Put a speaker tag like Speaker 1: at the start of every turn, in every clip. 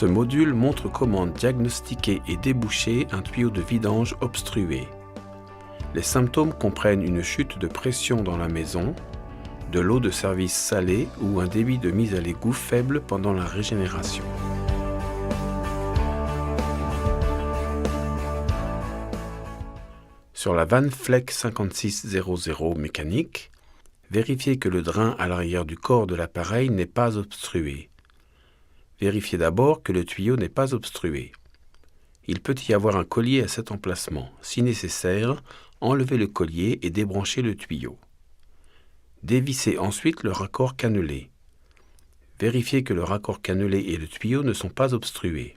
Speaker 1: Ce module montre comment diagnostiquer et déboucher un tuyau de vidange obstrué. Les symptômes comprennent une chute de pression dans la maison, de l'eau de service salée ou un débit de mise à l'égout faible pendant la régénération. Sur la vanne Fleck 5600 mécanique, vérifiez que le drain à l'arrière du corps de l'appareil n'est pas obstrué. Vérifiez d'abord que le tuyau n'est pas obstrué. Il peut y avoir un collier à cet emplacement. Si nécessaire, enlevez le collier et débranchez le tuyau. Dévissez ensuite le raccord cannelé. Vérifiez que le raccord cannelé et le tuyau ne sont pas obstrués.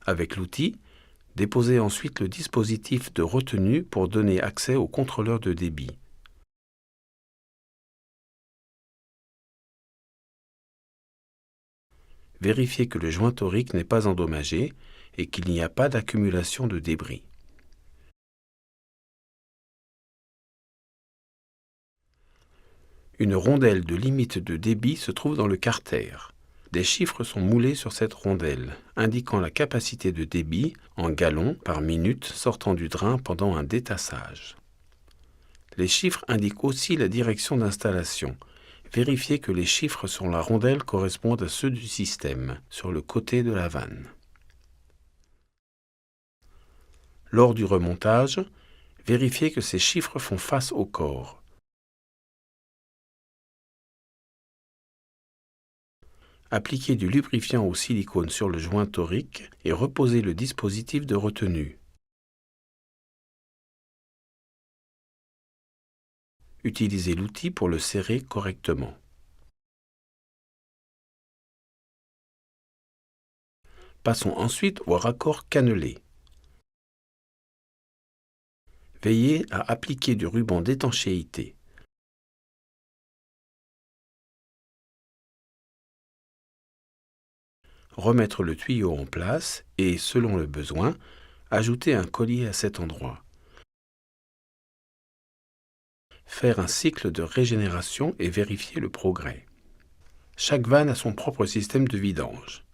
Speaker 1: Avec l'outil, déposez ensuite le dispositif de retenue pour donner accès au contrôleur de débit. Vérifiez que le joint torique n'est pas endommagé et qu'il n'y a pas d'accumulation de débris. Une rondelle de limite de débit se trouve dans le carter. Des chiffres sont moulés sur cette rondelle, indiquant la capacité de débit en gallons par minute sortant du drain pendant un détassage. Les chiffres indiquent aussi la direction d'installation. Vérifiez que les chiffres sur la rondelle correspondent à ceux du système, sur le côté de la vanne. Lors du remontage, vérifiez que ces chiffres font face au corps. Appliquez du lubrifiant au silicone sur le joint torique et reposez le dispositif de retenue. Utilisez l'outil pour le serrer correctement. Passons ensuite au raccord cannelé. Veillez à appliquer du ruban d'étanchéité. Remettre le tuyau en place et, selon le besoin, ajouter un collier à cet endroit. Faire un cycle de régénération et vérifier le progrès. Chaque vanne a son propre système de vidange.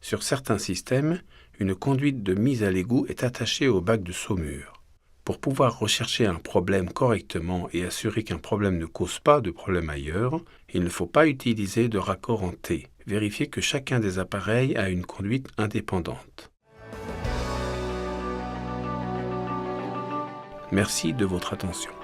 Speaker 1: Sur certains systèmes, une conduite de mise à l'égout est attachée au bac de saumure. Pour pouvoir rechercher un problème correctement et assurer qu'un problème ne cause pas de problème ailleurs, il ne faut pas utiliser de raccord en T. Vérifiez que chacun des appareils a une conduite indépendante. Merci de votre attention.